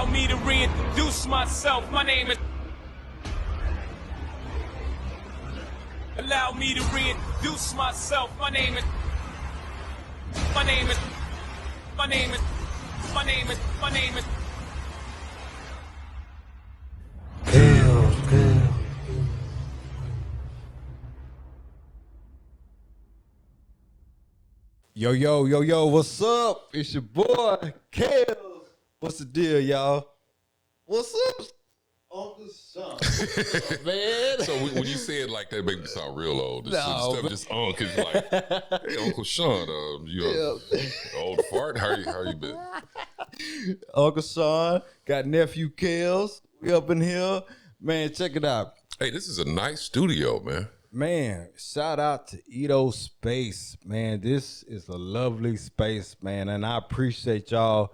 Allow me to reintroduce myself. My name is. Allow me to reintroduce myself. My name is. My name is. My name is. My name is. My name is. Kells. Yo, what's up? It's your boy, Kells. What's the deal, y'all? What's up, Uncle Sean? Man. So when you say it like that, it makes me sound real old. This No, stuff just Uncle, like, hey, Uncle Sean, you old fart. How you been? Uncle Sean, got nephew Kells. We up in here. Man, check it out. Hey, this is a nice studio, man. Man, shout out to Edo Space, man. This is a lovely space, man, and I appreciate y'all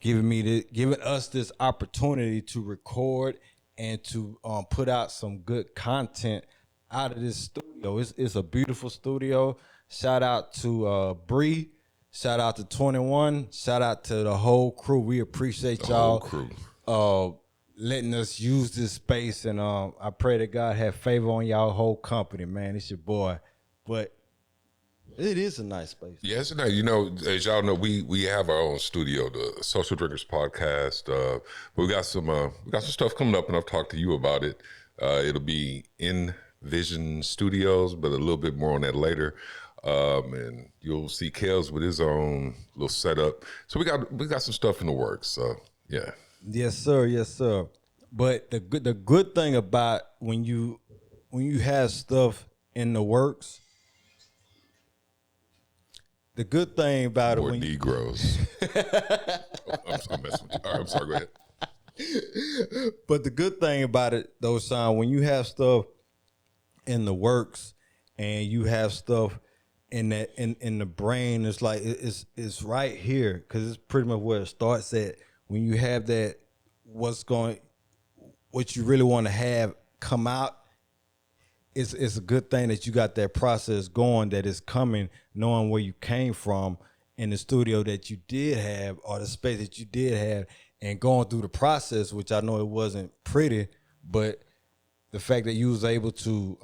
giving us this opportunity to record and to put out some good content out of this studio. It's a beautiful studio. Shout out to Bree. Shout out to 21. Shout out to the whole crew. We appreciate y'all. Whole crew. Letting us use this space, and I pray that God have favor on y'all whole company, man. It's your boy, but it is a nice space. Yeah, it's nice. You know, as y'all know, we have our own studio, the Soulcial Drinkers Podcast. But we got some stuff coming up, and I've talked to you about it. It'll be in Vision Studios, but a little bit more on that later. And you'll see Kells with his own little setup. So we got some stuff in the works. So yeah. Yes, sir. Yes, sir. But the good thing about when you have stuff in the works, the good thing about More it when Negroes. I'm messing with you. All right, I'm sorry. Go ahead. But the good thing about it, though, Sean, when you have stuff in the works and you have stuff in the brain, it's like it's right here, because it's pretty much where it starts at. When you have that, what you really want to have come out, it's a good thing that you got that process going, that is coming, knowing where you came from in the studio that you did have, or the space that you did have, and going through the process, which I know it wasn't pretty, but the fact that you was able to,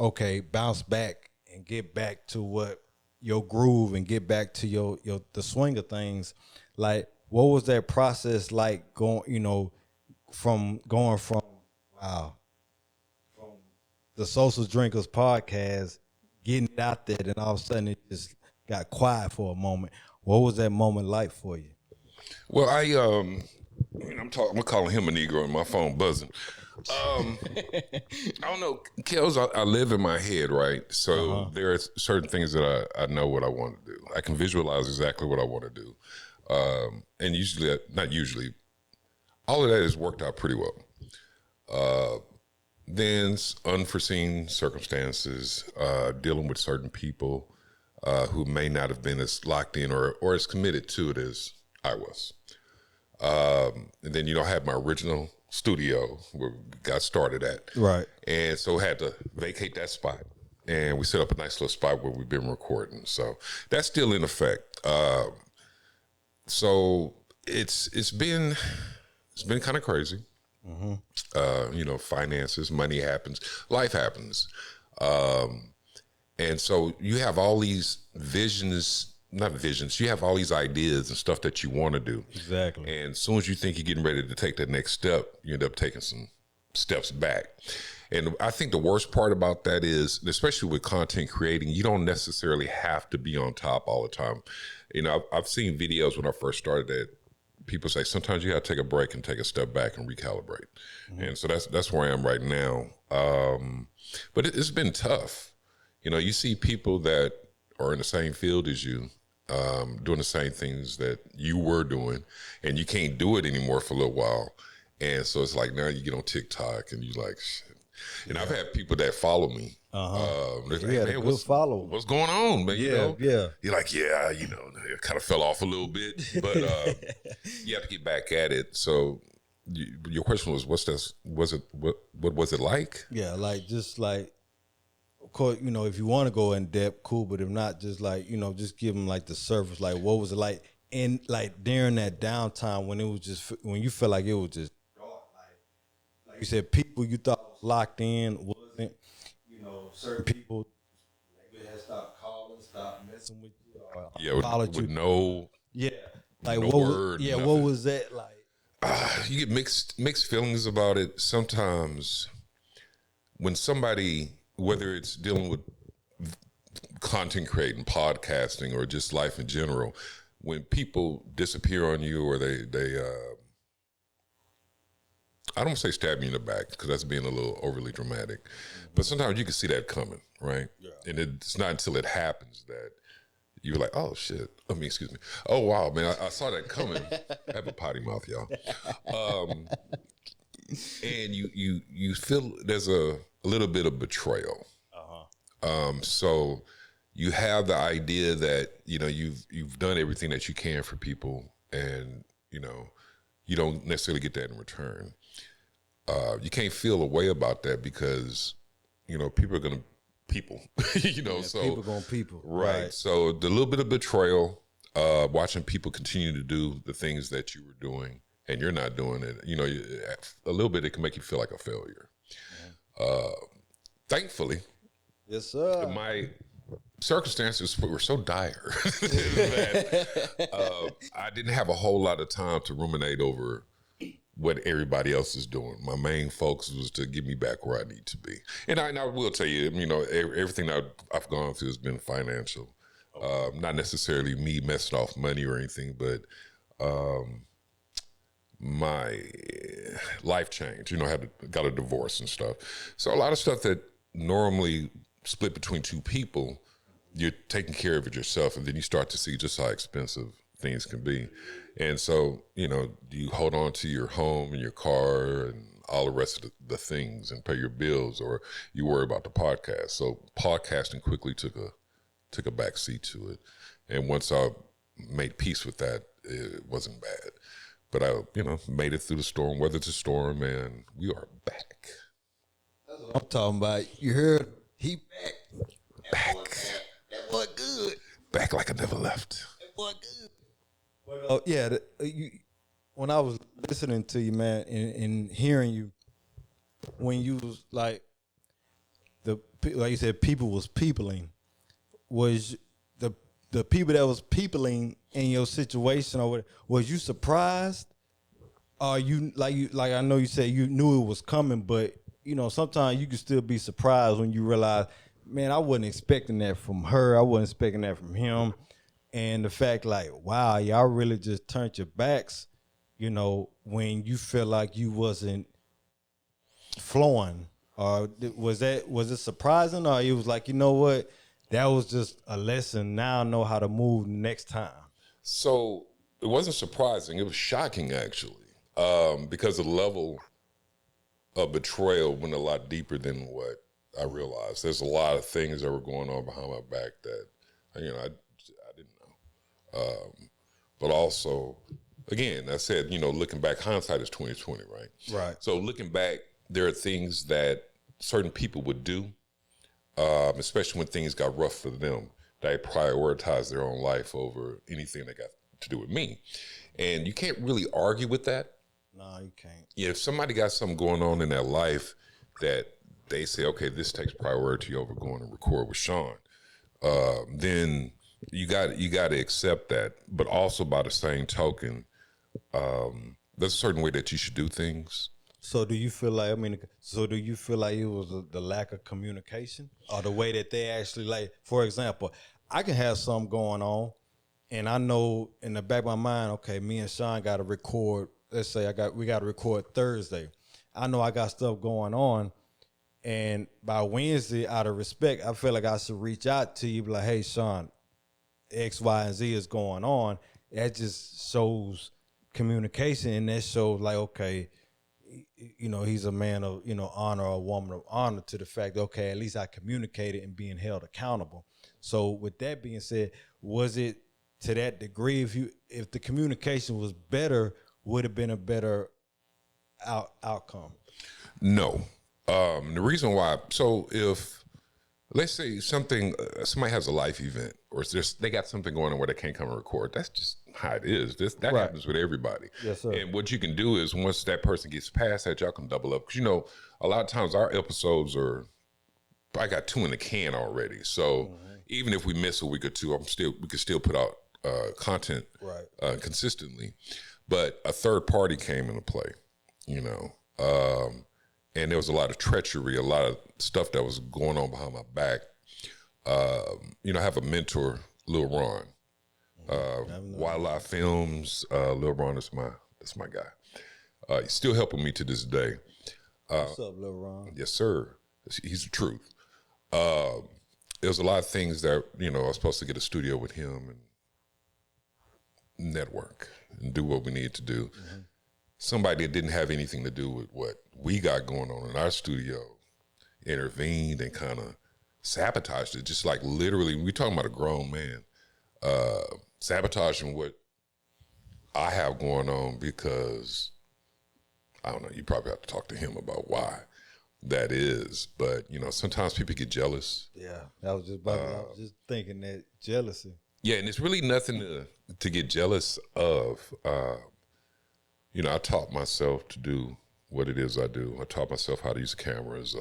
bounce back and get back to what your groove and get back to the swing of things, like, what was that process like from the Soulcial Drinkers Podcast, getting it out there, and all of a sudden it just got quiet for a moment? What was that moment like for you? Well, I'm calling him a Negro and my phone buzzing. I don't know, Kells, I live in my head, right? So there are certain things that I know what I want to do. I can visualize exactly what I want to do. And not usually, all of that has worked out pretty well. Then unforeseen circumstances, dealing with certain people who may not have been as locked in or as committed to it as I was. And then, I had my original studio where we got started at. Right. And so had to vacate that spot. And we set up a nice little spot where we've been recording. So that's still in effect. So it's been kind of crazy. Finances, money happens, life happens. And so you have all these you have all these ideas and stuff that you want to do. Exactly. And as soon as you think you're getting ready to take that next step, you end up taking some steps back. And I think the worst part about that is, especially with content creating, you don't necessarily have to be on top all the time. I've seen videos when I first started that people say sometimes you got to take a break and take a step back and recalibrate. And so that's where I am right now. But it's been tough. You see people that are in the same field as you, doing the same things that you were doing, and you can't do it anymore for a little while. And so it's like, now you get on TikTok and you like, shit. And I've had people that follow me. Like, man, what's going on, man? Yeah. You're like, it kind of fell off a little bit, but you have to get back at it. So your question was, what was it like? Yeah, of course, if you want to go in depth, cool. But if not, just just give them like the surface. Like, what was it like And like during that downtime when it was just when you felt like it was just dark, like you said, people you thought was locked in wasn't. You know, certain people maybe had stopped calling, stopped messing with you, or with no like no what word, was, nothing. what was that like? You get mixed feelings about it. Sometimes when somebody, whether it's dealing with content creating, podcasting, or just life in general, when people disappear on you or they I don't say stab you in the back because that's being a little overly dramatic, but sometimes you can see that coming, right? Yeah. And it's not until it happens that you're like, oh shit. Excuse me. Oh wow, man, I saw that coming. I have a potty mouth, y'all. And you feel there's a little bit of betrayal. So you have the idea that, you know, you've done everything that you can for people, and you know, you don't necessarily get that in return. You can't feel a way about that because, you know, people are gonna you know, so people gonna people. Right. So the little bit of betrayal, watching people continue to do the things that you were doing and you're not doing it, you know, a little bit, it can make you feel like a failure. Thankfully, yes, sir. My circumstances were so dire that I didn't have a whole lot of time to ruminate over what everybody else is doing. My main focus was to get me back where I need to be. And I will tell you, you know, everything that I've gone through has been financial. Not necessarily me messing off money or anything, but my life changed. You know, got a divorce and stuff. So a lot of stuff that normally split between two people, you're taking care of it yourself, and then you start to see just how expensive things can be. And so, you know, you hold on to your home and your car and all the rest of the things and pay your bills, or you worry about the podcast. So podcasting quickly took a back seat to it. And once I made peace with that, it wasn't bad. But I, you know, made it through the storm, weathered the storm, and we are back. That's what I'm talking about. You heard he back. That boy good. Back like I never left. That boy good. Well, yeah, when I was listening to you, man, and hearing you, when you was like you said, people was peopling, was the people that was peopling in your situation, or what, was you surprised? Or you like I know you said you knew it was coming, but you know sometimes you can still be surprised when you realize, man, I wasn't expecting that from her, I wasn't expecting that from him. And the fact, like, wow, y'all really just turned your backs, you know, when you feel like you wasn't flowing. Or was it surprising, or it was like, you know what, that was just a lesson. Now I know how to move next time. So it wasn't surprising. It was shocking, actually, because the level of betrayal went a lot deeper than what I realized. There's a lot of things that were going on behind my back that, you know, I didn't know. But also, again, I said, you know, looking back, hindsight is 20/20, right? Right. So looking back, there are things that certain people would do, especially when things got rough for them. They prioritize their own life over anything that got to do with me. And you can't really argue with that. No, you can't. Yeah, if somebody got something going on in their life that they say, okay, this takes priority over going to record with Sean, then you got to accept that. But also by the same token, there's a certain way that you should do things. So do you feel like, it was the lack of communication, or the way that they actually, like, for example, I can have something going on and I know in the back of my mind, okay, me and Sean got to record, let's say we got to record Thursday. I know I got stuff going on, and by Wednesday, out of respect, I feel like I should reach out to you, be like, hey, Sean, X, Y, and Z is going on. That just shows communication, and that shows like, okay, you know, he's a man of, you know, honor, or a woman of honor, to the fact that, okay, at least I communicated and being held accountable. So with that being said, was it to that degree, if the communication was better, would have been a better outcome? No. The reason why, so if, let's say something, somebody has a life event, or it's just, they got something going on where they can't come and record. That's just how it is. That Right. happens with everybody. Yes, sir. And what you can do is once that person gets past that, y'all can double up. Because, you know, a lot of times our episodes are, I got 2 in the can already. So even if we miss a week or two, we can still put out content Right. consistently. But a third party came into play, you know. And there was a lot of treachery, a lot of stuff that was going on behind my back. You know, I have a mentor, Lil Ron. Wildlife Films, Lil Ron is my guy. He's still helping me to this day. What's up, Lil Ron? Yes, sir. He's the truth. There's a lot of things that, you know, I was supposed to get a studio with him and network and do what we need to do. Mm-hmm. Somebody that didn't have anything to do with what we got going on in our studio intervened and kind of sabotaged it. Just like literally, we're talking about a grown man sabotaging what I have going on because, I don't know, you probably have to talk to him about why that is. But, you know, sometimes people get jealous. Yeah, I was just thinking that jealousy. Yeah, and it's really nothing to get jealous of. You know, I taught myself to do what it is I do. I taught myself how to use cameras.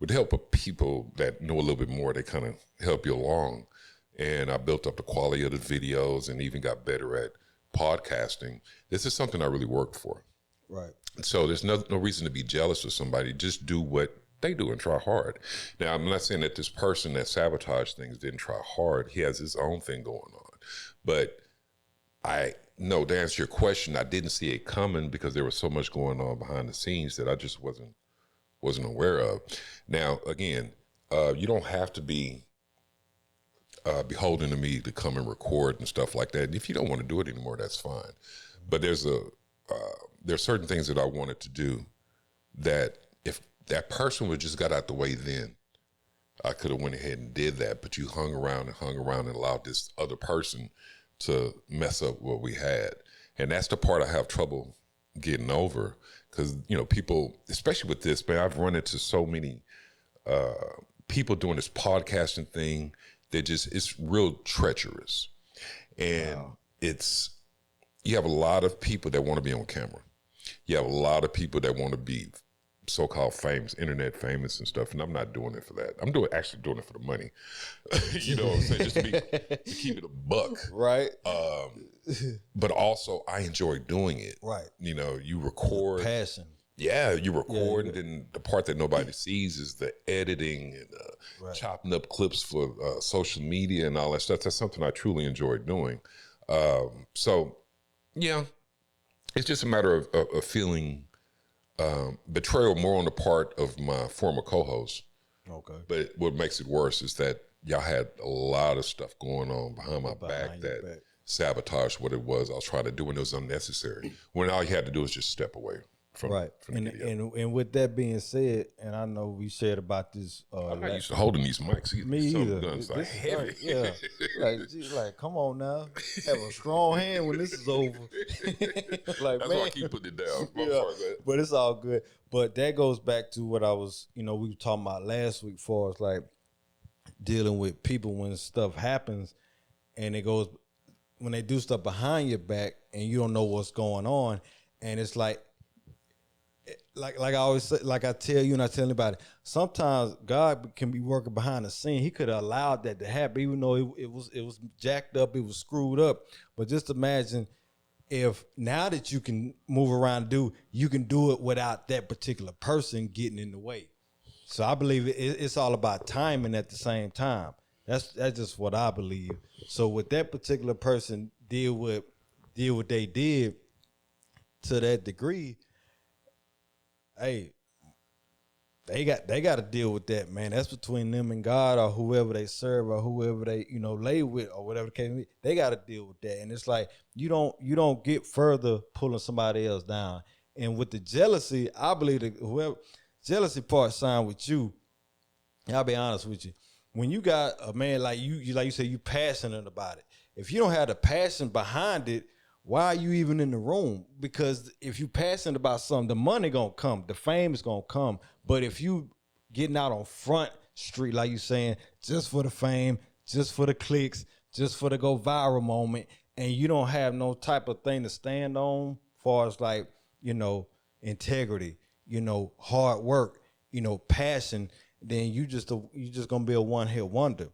With the help of people that know a little bit more, they kind of help you along. And I built up the quality of the videos and even got better at podcasting. This is something I really worked for. Right. So there's no reason to be jealous of somebody. Just do what they do and try hard. Now, I'm not saying that this person that sabotaged things didn't try hard. He has his own thing going on. But no, to answer your question, I didn't see it coming because there was so much going on behind the scenes that I just wasn't aware of. Now, again, you don't have to be beholden to me to come and record and stuff like that. And if you don't want to do it anymore, that's fine. But there's certain things that I wanted to do that if that person would just got out the way then, I could have went ahead and did that. But you hung around and allowed this other person to mess up what we had. And that's the part I have trouble getting over because, you know, people, especially with this, man, I've run into so many people doing this podcasting thing that it's real treacherous. And you have a lot of people that want to be on camera. You have a lot of people that want to be so-called famous, internet famous and stuff, and I'm not doing it for that. I'm actually doing it for the money. You know what I'm saying? Just to keep it a buck. Right. But also, I enjoy doing it. Right. You know, you record. Passion. Yeah, you record, and then the part that nobody sees is the editing and chopping up clips for social media and all that stuff. That's something I truly enjoy doing. So, yeah, it's just a matter of feeling betrayal more on the part of my former co-host. Okay. But what makes it worse is that y'all had a lot of stuff going on behind my back that sabotaged what it was I was trying to do, and it was unnecessary. When all you had to do was just step away from the video. And with that being said, and I know we shared about this. I'm not used to holding these mics either. Me either. Guns like heavy. Yeah. like, come on now. Have a strong hand when this is over. That's why I keep putting it down. But it's all good. But that goes back to what I was, we were talking about last week for us, like dealing with people when stuff happens and it goes, when they do stuff behind your back and you don't know what's going on. And it's like I always say, like I tell you and I tell anybody, sometimes God can be working behind the scene. He could have allowed that to happen, even though it was jacked up, it was screwed up. But just imagine if now that you can move around and you can do it without that particular person getting in the way. So I believe it's all about timing at the same time. That's just what I believe. So with that particular person did what they did to that degree, hey, they got to deal with that, man. That's between them and God or whoever they serve or whoever they lay with or whatever the case may be. They got to deal with that, and it's like you don't get further pulling somebody else down. And with the jealousy, I believe that whoever jealousy part signed with you. I'll be honest with you. When you got a man like you say you passionate about it. If you don't have the passion behind it, why are you even in the room? Because if you passionate about something, the money gonna come, the fame is gonna come. But if you getting out on front street, like you saying, just for the fame, just for the clicks, just for the go viral moment, and you don't have no type of thing to stand on, far as like, integrity, hard work, passion, then you just gonna be a one-hit wonder.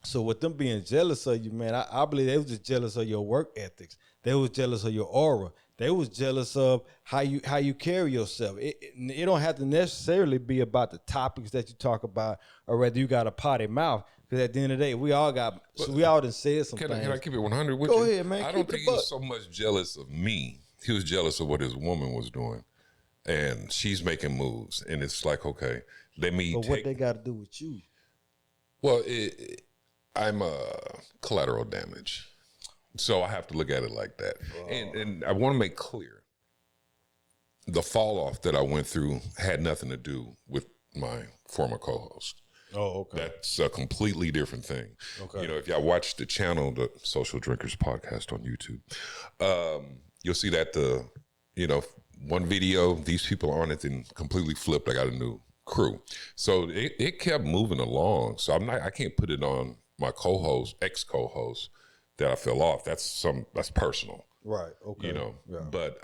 So with them being jealous of you, man, I believe they was just jealous of your work ethics. They was jealous of your aura. They was jealous of how you carry yourself. It don't have to necessarily be about the topics that you talk about, or whether you got a potty mouth. Because at the end of the day, we all done said some things. Can I keep it 100 with you? Go ahead, man. I don't think he was so much jealous of me. He was jealous of what his woman was doing. And she's making moves. And it's like, okay, let me But what they got to do with you? Well, I'm collateral damage. So I have to look at it like that. And I want to make clear, the fall off that I went through had nothing to do with my former co-host. Oh, okay. That's a completely different thing. Okay. If y'all watch the channel, the Soulcial Drinkers Podcast on YouTube, you'll see that one video, these people on it, then completely flipped. I got a new crew. So it kept moving along. So I can't put it on my ex-co-host, that I fell off. That's personal. Right. Okay. Yeah. But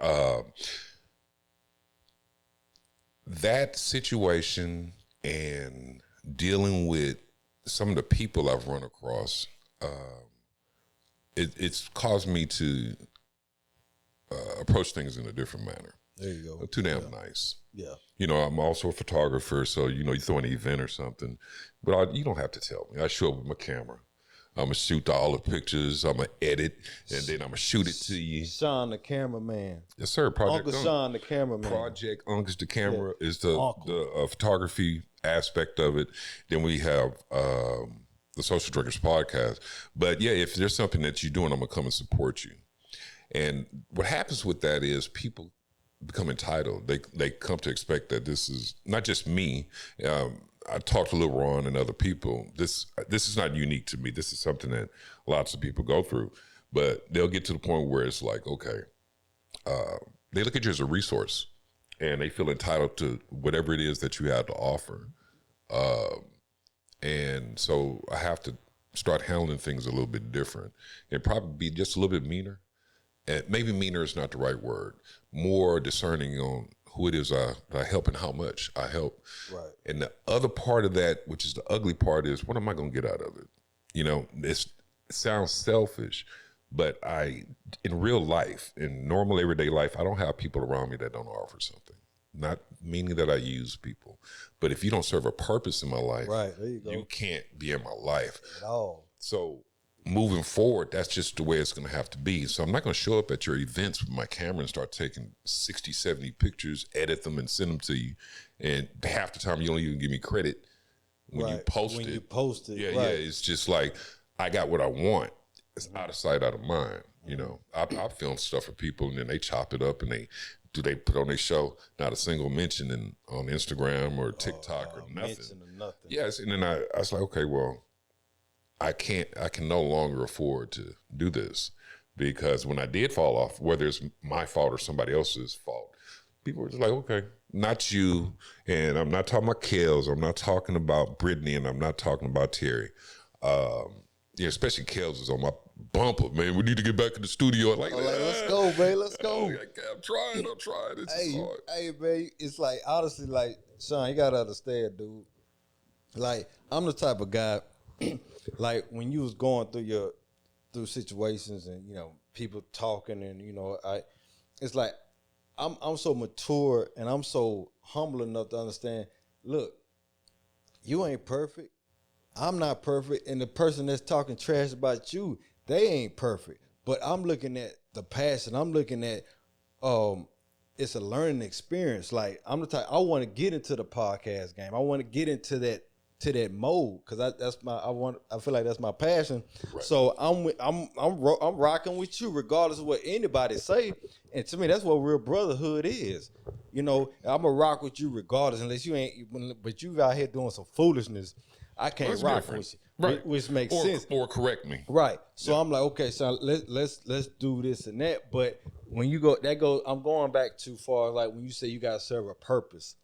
that situation and dealing with some of the people I've run across, it's caused me to approach things in a different manner. There you go. Too damn nice. Yeah. I'm also a photographer, so you throw an event or something, but you don't have to tell me. I show up with my camera. I'm going to shoot all the pictures. I'm going to edit, and then I'm going to shoot it to you. Sean, the cameraman. Yes, sir. Uncle Sean, the cameraman. Project Uncle's the camera is the photography aspect of it. Then we have the Soulcial Drinkers Podcast. But, yeah, if there's something that you're doing, I'm going to come and support you. And what happens with that is people become entitled. They come to expect that this is not just me. I talked to Lil Ron and other people. This is not unique to me. This is something that lots of people go through. But they'll get to the point where it's like, okay, they look at you as a resource, and they feel entitled to whatever it is that you have to offer. And so I have to start handling things a little bit different, and probably be just a little bit meaner. And maybe meaner is not the right word. More discerning on who it is I help and how much I help. Right. And the other part of that, which is the ugly part, is what am I going to get out of it? It sounds selfish, but in real life, in normal everyday life, I don't have people around me that don't offer something. Not meaning that I use people, but if you don't serve a purpose in my life, right, there you go. You can't be in my life at all. So moving forward, that's just the way it's going to have to be. So I'm not going to show up at your events with my camera and start taking 60, 70 pictures, edit them, and send them to you. And half the time, you don't even give me credit when you post it. When you post it, yeah, right. yeah. It's just like, I got what I want. It's out of sight, out of mind. I film stuff for people, and then they chop it up, and they put on their show, not a single mention on Instagram or TikTok or nothing. Yes, and then I was like, okay, well, I can no longer afford to do this, because when I did fall off, whether it's my fault or somebody else's fault, people were just like, okay, not you. And I'm not talking about Kells. I'm not talking about Brittany, and I'm not talking about Terry. Especially Kells is on my bumper, man. We need to get back in the studio. Let's go, man. Let's go. I'm trying. It's hard. Hey, man, it's like, honestly, like, Sean, you got to understand, dude. Like, I'm the type of guy, like, when you was going through situations and, people talking and, it's like, I'm so mature and I'm so humble enough to understand, look, you ain't perfect. I'm not perfect. And the person that's talking trash about you, they ain't perfect. But I'm looking at the past, and I'm looking at, it's a learning experience. Like, I'm the type, I want to get into the podcast game. I want to get into that mode, because I feel like that's my passion. Right. So I'm rocking with you regardless of what anybody say. And to me, that's what real brotherhood is. I'm gonna rock with you regardless, unless you ain't. But you out here doing some foolishness, I can't rock with you. Right. Which makes sense. Or correct me. Right. So I'm like, okay, so let's do this and that. But when you go, I'm going back too far. Like when you say you gotta serve a purpose.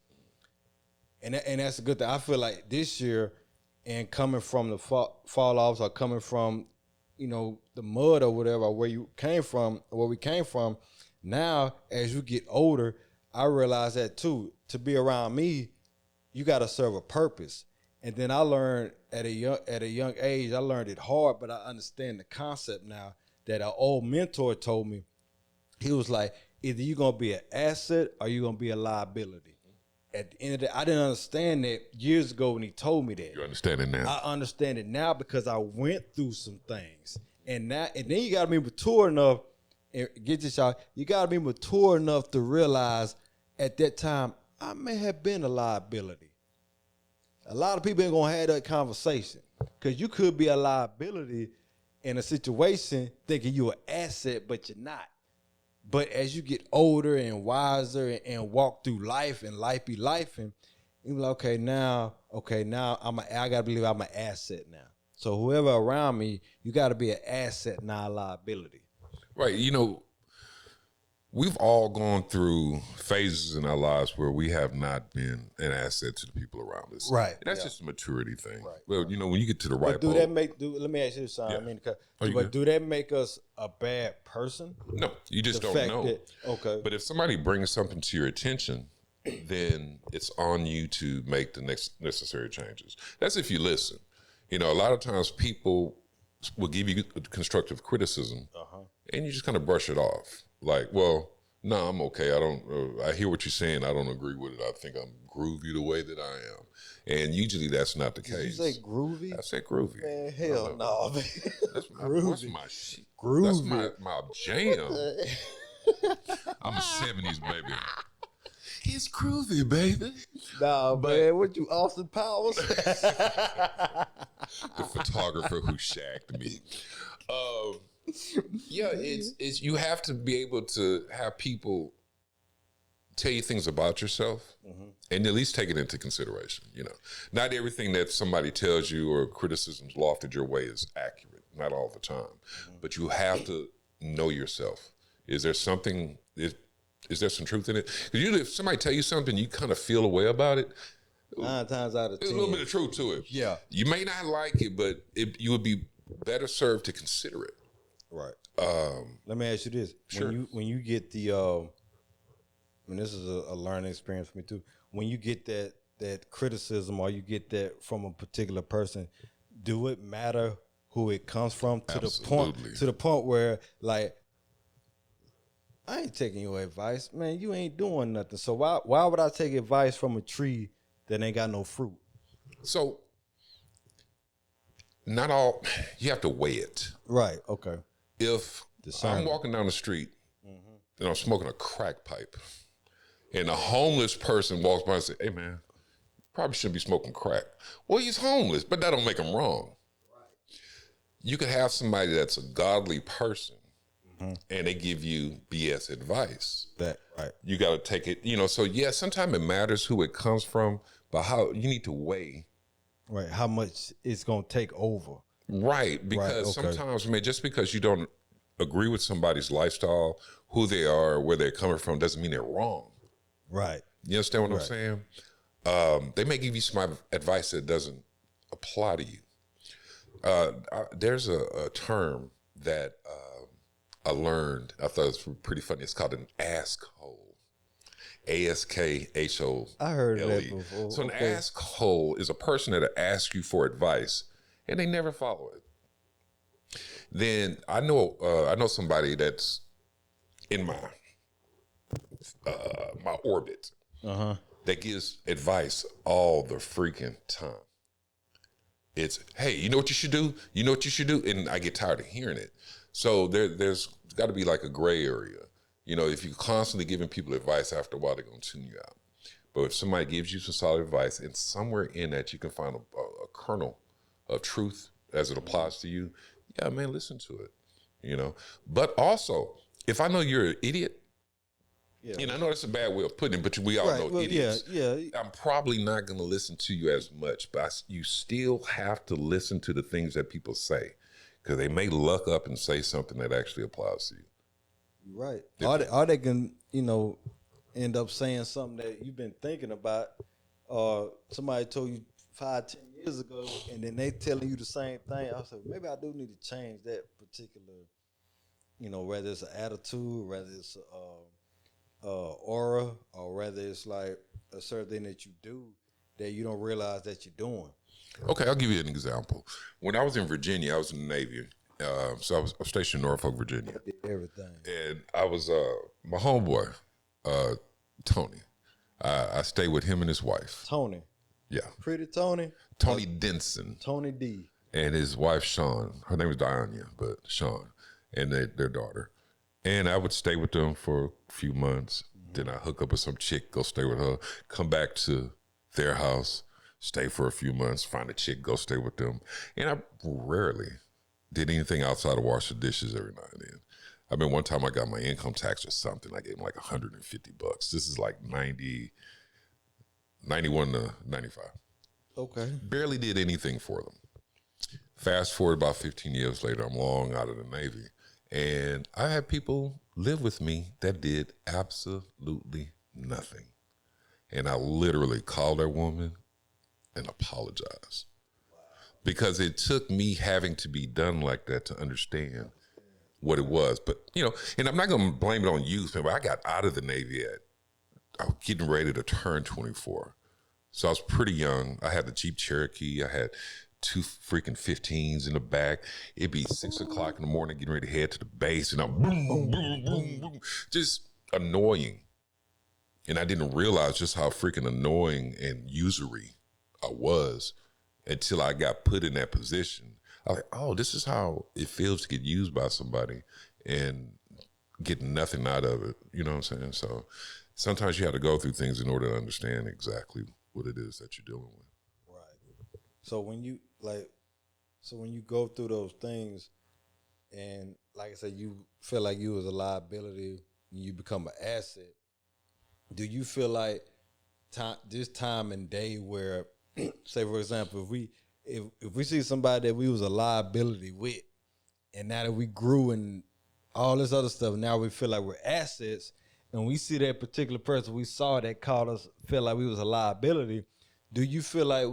And that's a good thing. I feel like this year and coming from the fall offs or coming from, the mud or whatever, where you came from, where we came from. Now, as you get older, I realize that too. To be around me, you got to serve a purpose. And then I learned at a young age, I learned it hard, but I understand the concept now that an old mentor told me. He was like, either you're going to be an asset or you're going to be a liability. At the end of the day, I didn't understand that years ago when he told me that. You understand it now? I understand it now because I went through some things. And then you got to be mature enough, and get this, y'all, you got to be mature enough to realize at that time, I may have been a liability. A lot of people ain't going to have that conversation because you could be a liability in a situation thinking you're an asset, but you're not. But as you get older and wiser and walk through life and life be life, and you're like, okay, now I gotta believe I'm an asset now. So whoever around me, you gotta be an asset, not a liability. Right. We've all gone through phases in our lives where we have not been an asset to the people around us. Right. And that's just a maturity thing. Right. Well, when you get to the right But point. let me ask you something. Yeah. Do that make us a bad person? No, you just don't know. Okay. But if somebody brings something to your attention, then it's on you to make the next necessary changes. That's if you listen. A lot of times people will give you constructive criticism, and you just kind of brush it off. Like, well, no, I'm okay. I hear what you're saying. I don't agree with it. I think I'm groovy the way that I am. And usually that's not the case. Did you say groovy? I said groovy. Man, hell no. Man. That's groovy. That's my shit. Groovy. That's my jam. I'm a 70s baby. He's groovy, baby. Nah, man, what you, Austin Powers? The photographer who shagged me. Yeah, it's you have to be able to have people tell you things about yourself and at least take it into consideration. Not everything that somebody tells you or criticisms lofted your way is accurate, not all the time. But you have to know yourself. Is there something, is there some truth in it? Because usually if somebody tell you something, you kind of feel a way about it. 9 times out of 10. There's a little bit of truth to it. Yeah. You may not like it, but you would be better served to consider it. Right. Let me ask you this. Sure. When you get the this is a learning experience for me too. When you get that criticism or you get that from a particular person, do it matter who it comes from to Absolutely. the point where, like, I ain't taking your advice, man. You ain't doing nothing. So why would I take advice from a tree that ain't got no fruit? So not all, you have to weigh it. Right. Okay. If I'm walking down the street and I'm smoking a crack pipe and a homeless person walks by and says, hey man, probably shouldn't be smoking crack. Well, he's homeless, but that don't make him wrong. Right. You could have somebody that's a godly person and they give you BS advice. Right. You got to take it, so yeah, sometimes it matters who it comes from, but how you need to weigh. Right. How much it's going to take over. Right. Because sometimes, just because you don't agree with somebody's lifestyle, who they are, where they're coming from, doesn't mean they're wrong. Right. You understand what I'm saying? They may give you some advice that doesn't apply to you. There's a term that I learned. I thought it was pretty funny. It's called an ask hole. ASKHO. I heard of that before. So an ask hole is a person that asks you for advice and they never follow it. Then I know somebody that's in my orbit that gives advice all the freaking time. It's, hey, you know what you should do? You know what you should do? And I get tired of hearing it. So there's got to be like a gray area. If you're constantly giving people advice, after a while, they're going to tune you out. But if somebody gives you some solid advice and somewhere in that you can find a kernel of truth as it applies to you, yeah, man, listen to it, But also, if I know you're an idiot, and I know that's a bad way of putting it, but we all know idiots. Yeah. I'm probably not going to listen to you as much, but you still have to listen to the things that people say because they may luck up and say something that actually applies to you. Right. Or they can, end up saying something that you've been thinking about. Somebody told you 5, 10 years ago, and then they telling you the same thing. I was like, maybe I do need to change that particular, whether it's an attitude, whether it's aura, or whether it's like a certain thing that you do that you don't realize that you're doing. Okay, I'll give you an example. When I was in Virginia, I was in the Navy. So I was stationed in Norfolk, Virginia. I did everything. And I was my homeboy, Tony. I stayed with him and his wife. Tony. Yeah. Pretty Tony? Tony Denson. Tony D. And his wife, Sean. Her name was Diana, but Sean. And their daughter. And I would stay with them for a few months. Then I hook up with some chick, go stay with her, come back to their house, stay for a few months, find a chick, go stay with them. And I rarely did anything outside of wash the dishes every now and then. I mean, one time I got my income tax or something. I gave them like $150. This is like 91 to 95. Okay. Barely did anything for them. Fast forward about 15 years later, I'm long out of the Navy. And I had people live with me that did absolutely nothing. And I literally called that woman and apologized. Because it took me having to be done like that to understand what it was. But, and I'm not going to blame it on youth, but I got out of the Navy I was getting ready to turn 24. So I was pretty young. I had the Jeep Cherokee. I had 2 freaking 15s in the back. It'd be 6 o'clock in the morning getting ready to head to the base, and I'm boom, boom, boom, boom, boom. Just annoying. And I didn't realize just how freaking annoying and usury I was until I got put in that position. I was like, oh, this is how it feels to get used by somebody and get nothing out of it. You know what I'm saying? So sometimes you have to go through things in order to understand exactly what it is that you're dealing with. Right. So when you go through those things and like I said, you feel like you was a liability and you become an asset, do you feel like this time and day where say for example, if we see somebody that we was a liability with, and now that we grew and all this other stuff, now we feel like we're assets, and we see that particular person we saw that called us feel like we was a liability, do you feel like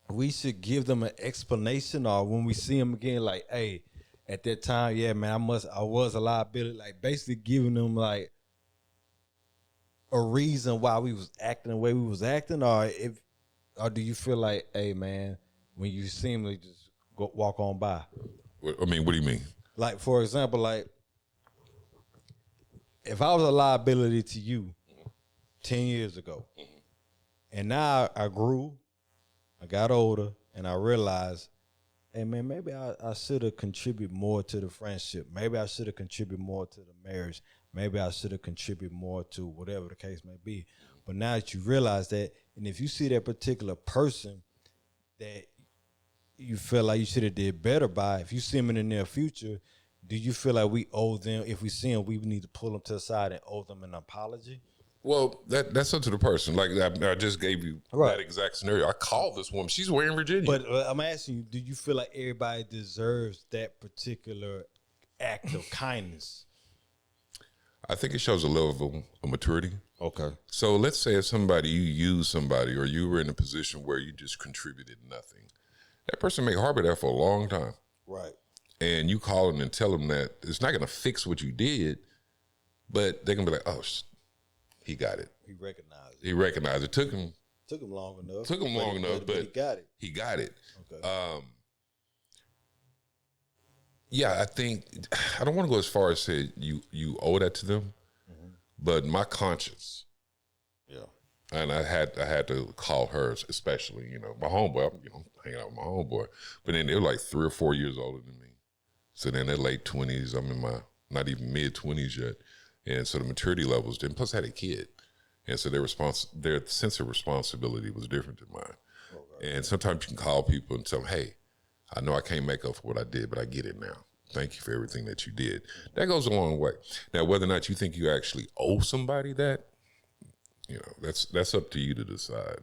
we should give them an explanation, or when we see them again, like, hey, at that time, yeah, man, I was a liability, like basically giving them like a reason why we was acting the way we was acting, or do you feel like, hey, man, when you see me, just walk on by? I mean, what do you mean? Like, for example, like, if I was a liability to you 10 years ago, and now I grew, I got older, and I realized, hey, man, maybe I should have contributed more to the friendship. Maybe I should have contributed more to the marriage. Maybe I should have contributed more to whatever the case may be. But now that you realize that, and if you see that particular person that you feel like you should have did better by, if you see them in the near future, do you feel like we owe them, if we see them, we need to pull them to the side and owe them an apology? Well, that's up to the person. Like I just gave you Right. that exact scenario. I called this woman. She's way in Virginia. But I'm asking you, do you feel like everybody deserves that particular act of kindness? I think it shows a level of maturity. Okay. So let's say if you use somebody or you were in a position where you just contributed nothing, that person may harbor that for a long time. Right. And you call them and tell them that it's not going to fix what you did, but they're going to be like, oh, he got it. He recognized it. He recognized it. Took him long enough. But he got it. He got it. Okay. Yeah, I think I don't want to go as far as say you owe that to them, but my conscience. Yeah. And I had to call her, especially, my homeboy, hanging out with my homeboy. But then they were like 3 or 4 years older than me. So then they're late 20s. I'm in my not even mid 20s yet. And so the maturity levels didn't, plus I had a kid. And so their sense of responsibility was different than mine. Okay. And sometimes you can call people and tell them, hey, I know I can't make up for what I did, but I get it now. Thank you for everything that you did. That goes a long way. Now, whether or not you think you actually owe somebody that, that's up to you to decide.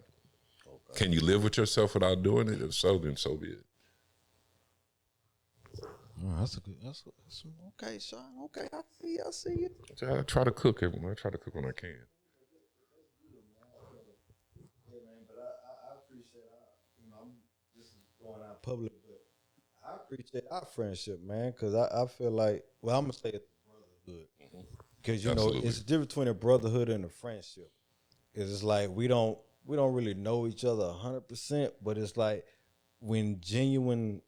Okay. Can you live with yourself without doing it? If so, then so be it. Oh, that's okay, Sean. Okay, I see you. I try to cook when I can. Yeah, man, but public. But I appreciate our friendship, man, because I feel like, well, I'm gonna say it's brotherhood, because you know it's the difference between a brotherhood and a friendship. It's like we don't really know each other 100%, but it's like when genuine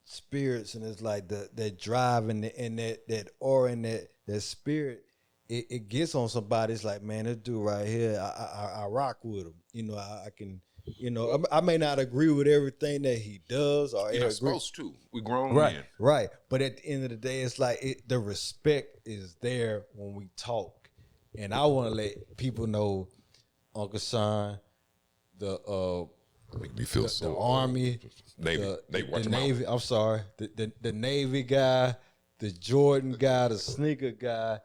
spirits and it's like that drive and that aura and that spirit, it gets on somebody. It's like, man, this dude right here, I rock with him. You know, I can, you know, I may not agree with everything that he does, or you're not supposed to. We grown men, right. But at the end of the day, it's like the respect is there when we talk, and I want to let people know, Uncle Sean, make me feel the Army, the Navy. I'm sorry, the Navy guy, the Jordan guy, the sneaker guy,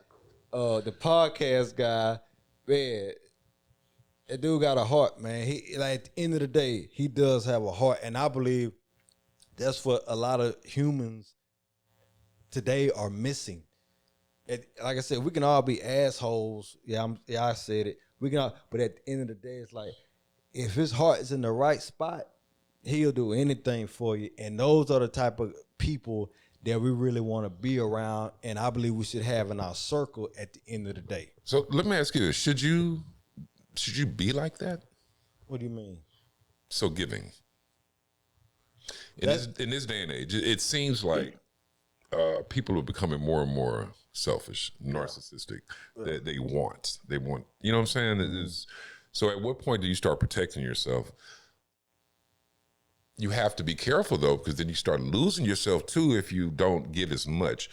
the podcast guy. Man, that dude got a heart, man. He, like, at the end of the day, he does have a heart, and I believe that's what a lot of humans today are missing. Like I said, we can all be assholes. Yeah, I said it. We can all, but at the end of the day, it's like, if his heart is in the right spot, he'll do anything for you. And those are the type of people that we really want to be around, and I believe we should have in our circle at the end of the day. So let me ask you this: should you be like that? What do you mean? So giving. In this day and age, it seems like people are becoming more and more selfish, narcissistic. That they want. You know what I'm saying? So at what point do you start protecting yourself? You have to be careful, though, because then you start losing yourself, too, if you don't give as much.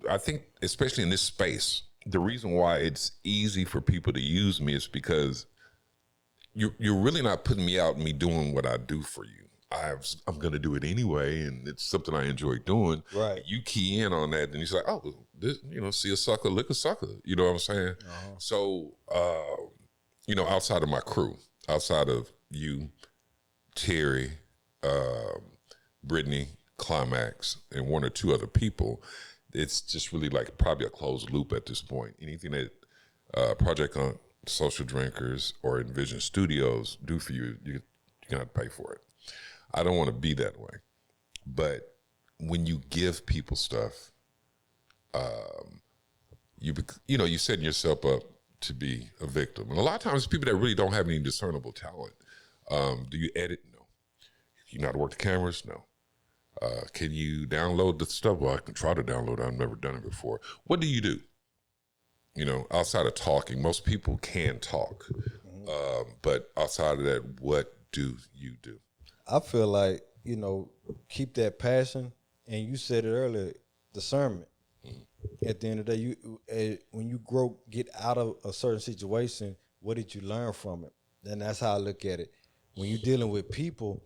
I think, especially in this space, the reason why it's easy for people to use me is because you're really not putting me out and me doing what I do for you. I'm going to do it anyway, and it's something I enjoy doing. Right. You key in on that, and you say, oh, this, see a sucker, lick a sucker. You know what I'm saying? Uh-huh. So, outside of my crew, outside of you, Terry, Brittany, Climax, and one or two other people, it's just really like probably a closed loop at this point. Anything that Project on Soulcial Drinkers or Envision Studios do for you, you're going to pay for it. I don't want to be that way. But when you give people stuff, you're setting yourself up to be a victim. And a lot of times people that really don't have any discernible talent. Do you edit? No. You know how to work the cameras? No. Can you download the stuff? Well, I can try to download it. I've never done it before. What do you do? Outside of talking, most people can talk. But outside of that, what do you do? I feel like, keep that passion. And you said it earlier, discernment. At the end of the day, when you get out of a certain situation, what did you learn from it? And that's how I look at it. When you're dealing with people,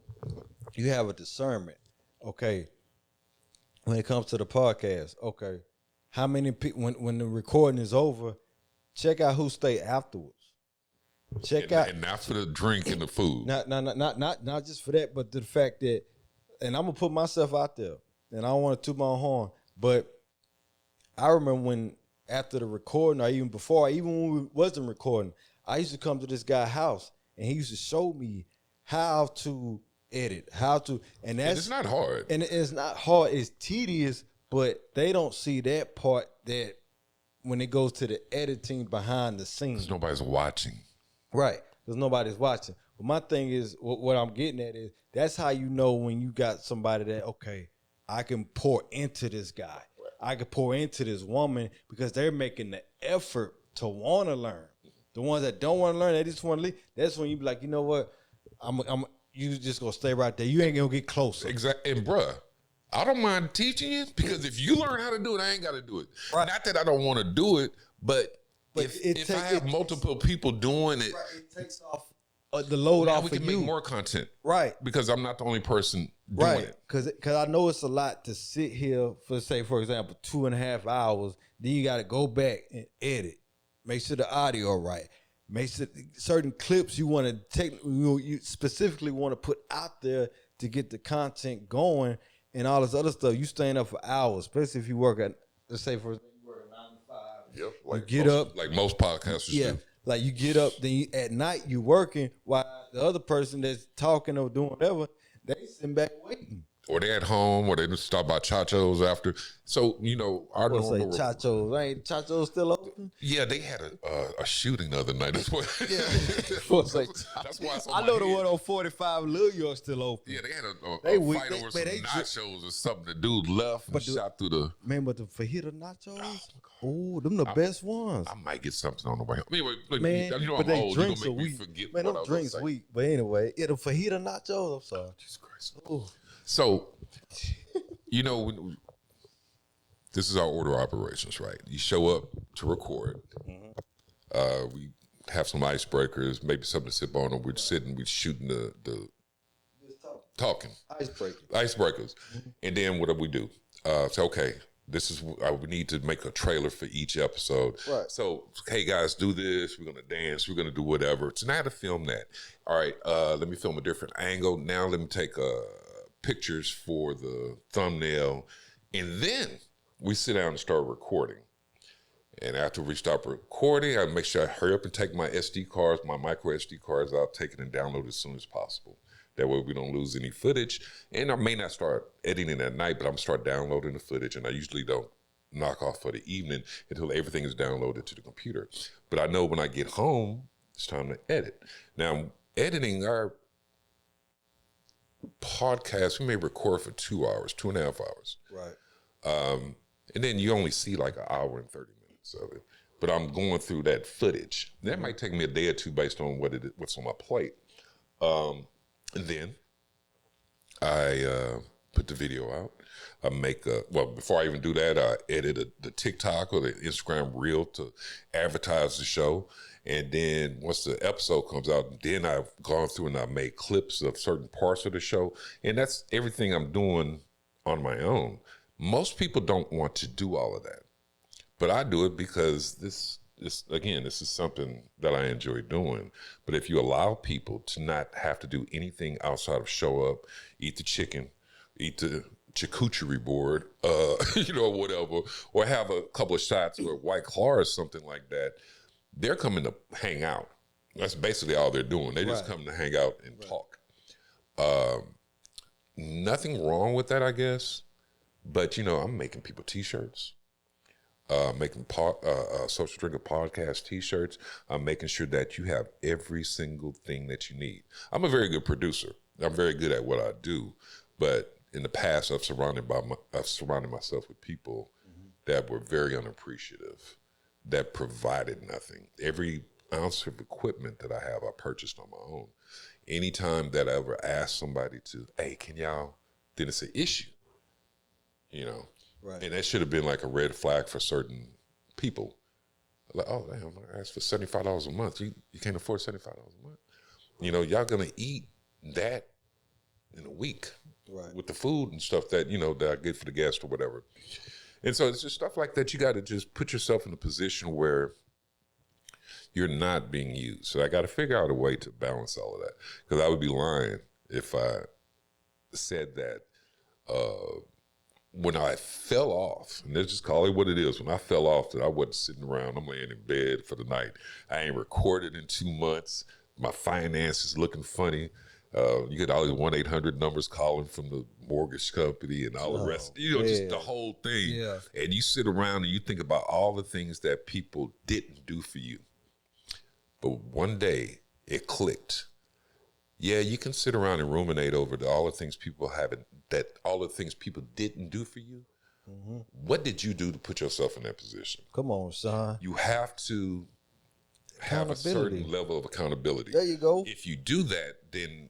you have a discernment. Okay, when it comes to the podcast, okay, how many people, when the recording is over, check out who stay afterwards. And not for the drink and the food. Not just for that, but the fact that, and I'm gonna put myself out there, and I don't want to toot my own horn, but I remember when after the recording, or even before, even when we wasn't recording, I used to come to this guy's house, and he used to show me how to edit, and it's not hard. And it's not hard, it's tedious, but they don't see that part, that when it goes to the editing behind the scenes. Because nobody's watching. Right, because nobody's watching. But my thing is, what I'm getting at is, that's how you know when you got somebody that, okay, I can pour into this guy. I can pour into this woman, because they're making the effort to want to learn. The ones that don't want to learn, they just want to leave. That's when you be like, you know what? You just gonna stay right there. You ain't gonna get closer. Exactly. And bruh, I don't mind teaching you, because if you learn how to do it, I ain't got to do it. Right. Not that I don't want to do it, but if I have multiple people doing it, right, it takes off the load off of you. We can make more content. Right. Because I'm not the only person doing it. Because I know it's a lot to sit here for, say, for example, 2.5 hours. Then you got to go back and edit. Make sure the audio right. Make sure certain clips you want to take, you specifically want to put out there to get the content going, and all this other stuff. You staying up for hours, especially if you work at, let's say, for example, you work at 9 to 5. Yep. Like you get up. Like most podcasters do. Like you get up, then at night you working, while the other person that's talking or doing whatever, They sitting back waiting. Or they at home, or they just stop by Chacho's after. So, our What's say normal. Chacho's? Ain't Chacho's still open? Yeah, they had a shooting the other night. That's what. What's say That's why it's on I my know the head. one on 45 Little York still open. Yeah, they had a They fight weak. over They- some they nachos or something. The dude left and shot through the. Man, but the fajita nachos, oh, them the best ones. I might get something on the way home. Anyway, look, Man, I'm but they old. You're drinks gonna are make me weak. forget Man, what I them was drinks gonna say. weak. But anyway, yeah, the fajita nachos. I'm sorry. Jesus Christ. Ooh. So, this is our order of operations, right? You show up to record. We have some icebreakers, maybe something to sip on, or we're sitting, we're shooting the talking. Icebreakers. And then what do we do? So, okay, this is, we need to make a trailer for each episode. Right. So, hey guys, do this. We're going to dance. We're going to do whatever. So now I have to film that. All right, let me film a different angle. Now let me take pictures for the thumbnail. And then we sit down and start recording. And after we stop recording, I make sure I hurry up and take my SD cards, my micro SD cards out, take it and download it as soon as possible. That way we don't lose any footage. And I may not start editing at night, but I'm going to start downloading the footage. And I usually don't knock off for the evening until everything is downloaded to the computer. But I know when I get home, it's time to edit. Now, editing our podcast, we may record for 2 hours, 2.5 hours. Right. And then you only see like an hour and 30 minutes of it. But I'm going through that footage. That might take me a day or two based on what's on my plate. And then I put the video out. I make before I even do that, I edit the TikTok or the Instagram reel to advertise the show. And then once the episode comes out, then I've gone through and I made clips of certain parts of the show. And that's everything I'm doing on my own. Most people don't want to do all of that. But I do it because this is something that I enjoy doing. But if you allow people to not have to do anything outside of show up, eat the chicken, eat the charcuterie board, whatever, or have a couple of shots or White Claw or something like that, they're coming to hang out. That's basically all they're doing. They just come to hang out and talk. Nothing wrong with that, I guess. But, I'm making people T-shirts. Making Soulcial Drinker Podcast T-shirts. I'm making sure that you have every single thing that you need. I'm a very good producer. I'm very good at what I do. But in the past, I've surrounded myself with people that were very unappreciative, that provided nothing. Every ounce of equipment that I have, I purchased on my own. Anytime that I ever ask somebody to, hey, can y'all, then it's an issue, Right. And that should have been like a red flag for certain people. Like, oh, damn, I asked for $75 a month. You can't afford $75 a month. Y'all going to eat that in a week with the food and stuff that, that I get for the guests or whatever. And so it's just stuff like that. You got to just put yourself in a position where you're not being used. So I got to figure out a way to balance all of that. Because I would be lying if I said that when I fell off, and let's just call it what it is, when I fell off, that I wasn't sitting around, I'm laying in bed for the night. I ain't recorded in 2 months. My finances looking funny. You get all these 1-800 numbers calling from the mortgage company and all the rest, just the whole thing. Yeah. And you sit around and you think about all the things that people didn't do for you. But one day it clicked. Yeah, you can sit around and ruminate over all the things people all the things people didn't do for you. Mm-hmm. What did you do to put yourself in that position? Come on, son. You have to have a certain level of accountability. There you go. If you do that, then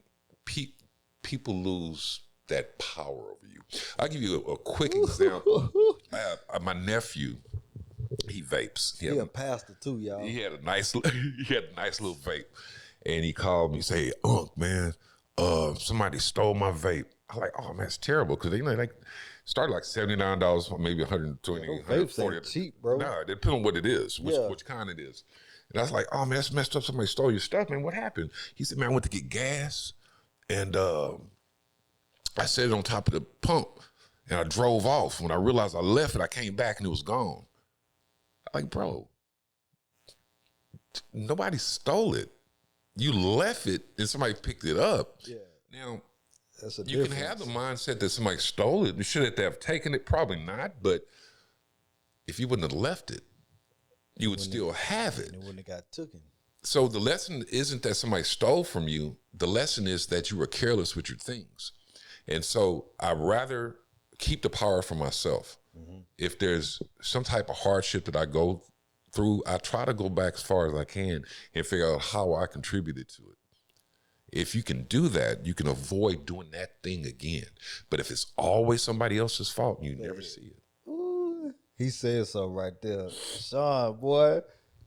people lose that power over you. I'll give you a quick example. My nephew, he vapes. He a pastor too, y'all. He had a nice little vape. And he called me and say, "Unc, man, somebody stole my vape." I'm like, "Oh man, it's terrible," because they started like $79, maybe $120, vapes ain't cheap, bro. Nah, it depends on what it is, which kind it is. And I was like, "Oh man, that's messed up. Somebody stole your stuff, man. What happened?" He said, "Man, I went to get gas, and I set it on top of the pump, and I drove off. When I realized I left it, I came back and it was gone." I'm like, bro, nobody stole it. You left it and somebody picked it up. Yeah. Now, That's a You difference. can have the mindset that somebody stole it. Should they have taken it? Probably not. But if you wouldn't have left it, you would still have it. It wouldn't have got taken. So the lesson isn't that somebody stole from you. The lesson is that you were careless with your things. And so I'd rather keep the power for myself. Mm-hmm. If there's some type of hardship that I go through, I try to go back as far as I can and figure out how I contributed to it. If you can do that, you can avoid doing that thing again. But if it's always somebody else's fault, you never see it. Ooh, he said so right there. Sean, boy,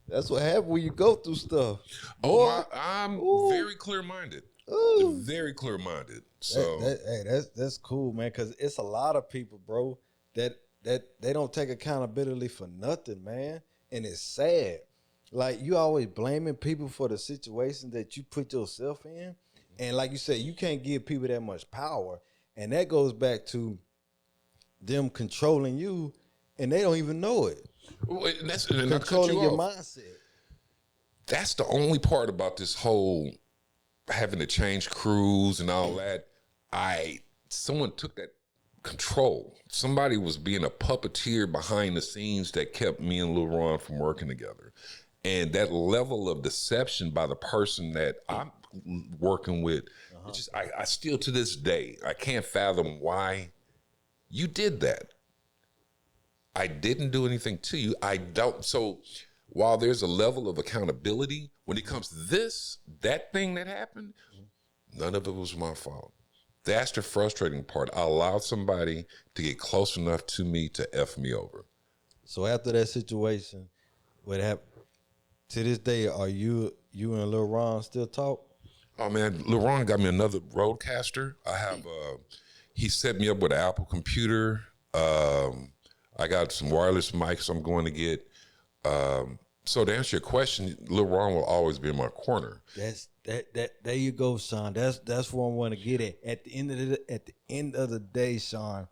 that's what happens when you go through stuff. Boy. I'm very clear-minded. Very clear-minded. So that's cool, man, because it's a lot of people, bro, that they don't take accountability for nothing, man. And it's sad. Like, you always blaming people for the situation that you put yourself in. And like you said, you can't give people that much power. And that goes back to them controlling you, and they don't even know it. Well, that's controlling your mindset. That's the only part about this whole having to change crews and all that. Someone took that control. Somebody was being a puppeteer behind the scenes that kept me and Lil Ron from working together. And that level of deception by the person that I'm working with, I still to this day, I can't fathom why you did that. I didn't do anything to you. I don't. So while there's a level of accountability, when it comes to that thing that happened, none of it was my fault. That's the frustrating part. I allowed somebody to get close enough to me to F me over. So after that situation, what happened? To this day, are you and Lil Ron still talk? Oh man, Lil Ron got me another Rodecaster. I have he set me up with an Apple computer. I got some wireless mics I'm going to get. So to answer your question, Lil Ron will always be in my corner. There you go, Sean. That's what I want to get at. At the end of the day, Sean,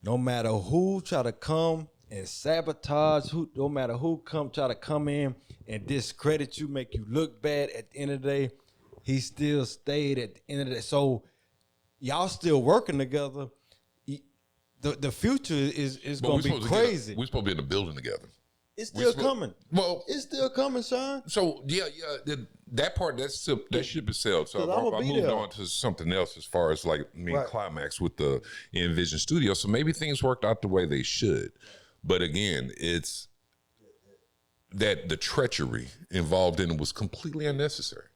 no matter who try to come and sabotage, no matter who try to come in and discredit you, make you look bad, at the end of the day, he still stayed at the end of the day. So y'all still working together. The future is going to be crazy. We're supposed to be in the building together. It's still coming. Well, it's still coming, Sean. So that part, that ship is sailed. So I moved on to something else as far as like Climax with the Envision Studio. So maybe things worked out the way they should. But again, it's that the treachery involved in it was completely unnecessary.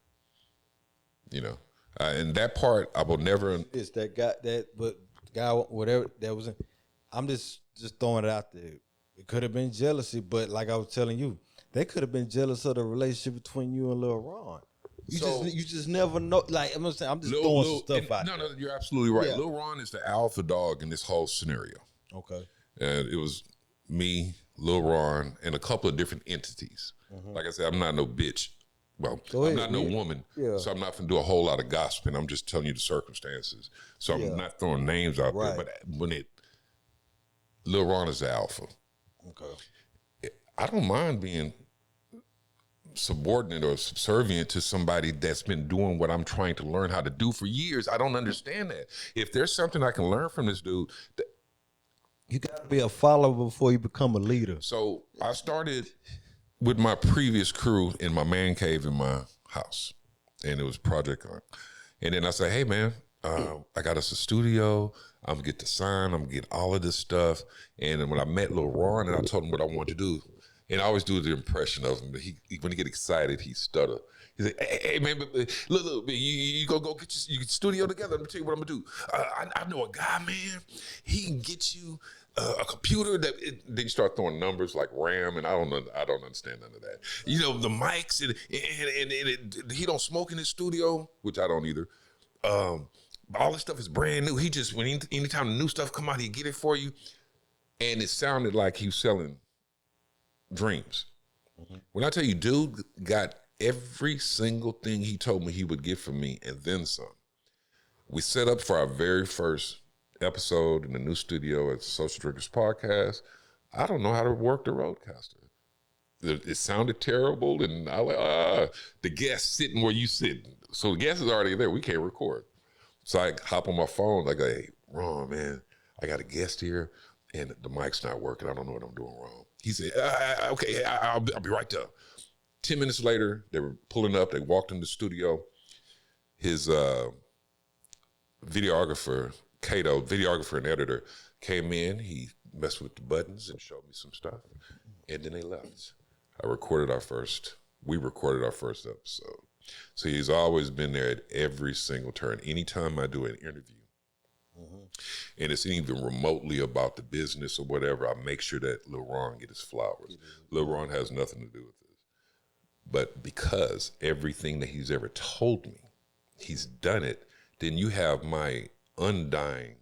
You know, and that part I will never. It's that guy, whatever that was. I'm just throwing it out there. It could have been jealousy, but like I was telling you, they could have been jealous of the relationship between you and Lil Ron. You just never know. Like I'm just throwing some stuff out. No, you're absolutely right. Yeah. Lil Ron is the alpha dog in this whole scenario. Okay. And it was me, Lil Ron, and a couple of different entities. Mm-hmm. Like I said, I'm not no bitch. Well, I'm not no woman, so I'm not going to do a whole lot of gossiping. I'm just telling you the circumstances. So I'm not throwing names out there. But when Lil Ron is the alpha. Okay. I don't mind being subordinate or subservient to somebody that's been doing what I'm trying to learn how to do for years. I don't understand that. If there's something I can learn from this dude, you got to be a follower before you become a leader. So I started with my previous crew in my man cave in my house, and it was Project On. And then I said, hey man, I got us a studio. I'm gonna get the sign. I'm gonna get all of this stuff. And then when I met Lil Ron and I told him what I wanted to do, and I always do the impression of him. When he get excited, he stutter. He's like, hey man, look, you go get your studio together. Let me tell you what I'm gonna do. I know a guy, man. He can get you a computer then you start throwing numbers like RAM, and I don't understand none of that. You know, the mics and he don't smoke in his studio, which I don't either. All this stuff is brand new. He just anytime the new stuff come out, he get it for you, and it sounded like he was selling dreams. Mm-hmm. When I tell you, dude got every single thing he told me he would get from me, and then some. We set up for our very first episode in the new studio at the Soulcial Drinkers Podcast. I don't know how to work the Rodecaster. It sounded terrible, and I like the guest sitting where you sitting. So the guest is already there. We can't record. So I hop on my phone, like, hey, Ron, man, I got a guest here, and the mic's not working. I don't know what I'm doing wrong. He said, okay, I'll be right there. 10 minutes later, they were pulling up. They walked in the studio. His videographer, Cato, videographer and editor, came in. He messed with the buttons and showed me some stuff. And then they left. We recorded our first episode. So he's always been there at every single turn. Anytime I do an interview, and it's even remotely about the business or whatever, I make sure that Lil Ron get his flowers. Lil Ron has nothing to do with this. But because everything that he's ever told me, he's done it, then you have my undying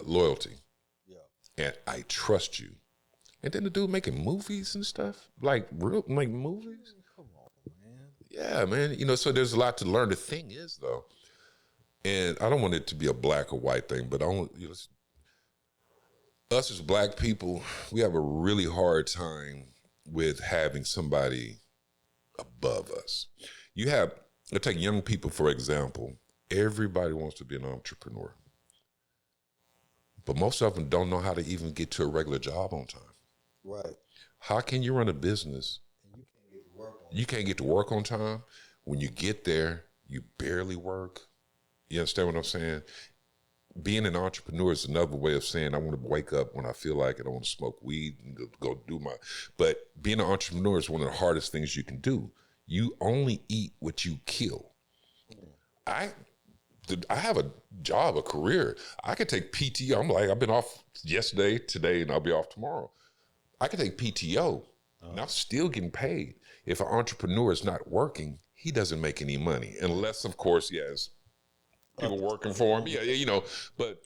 loyalty. Yeah. And I trust you. And then the dude making movies and stuff, like movies. Come on, man. Yeah, man. You know, so there's a lot to learn. The thing is, though, and I don't want it to be a black or white thing, but us as black people, we have a really hard time with having somebody above us. Let's take young people, for example. Everybody wants to be an entrepreneur. But most of them don't know how to even get to a regular job on time. Right. How can you run a business? You can't get to work on time. When you get there, you barely work. You understand what I'm saying? Being an entrepreneur is another way of saying I want to wake up when I feel like it. I want to smoke weed and go do my. But being an entrepreneur is one of the hardest things you can do. You only eat what you kill. I have a job, a career. I could take PTO. I'm like, I've been off yesterday, today, and I'll be off tomorrow. I could take PTO, and I'm still getting paid. If an entrepreneur is not working, he doesn't make any money, unless, of course, he has people working for him. Yeah, you know. But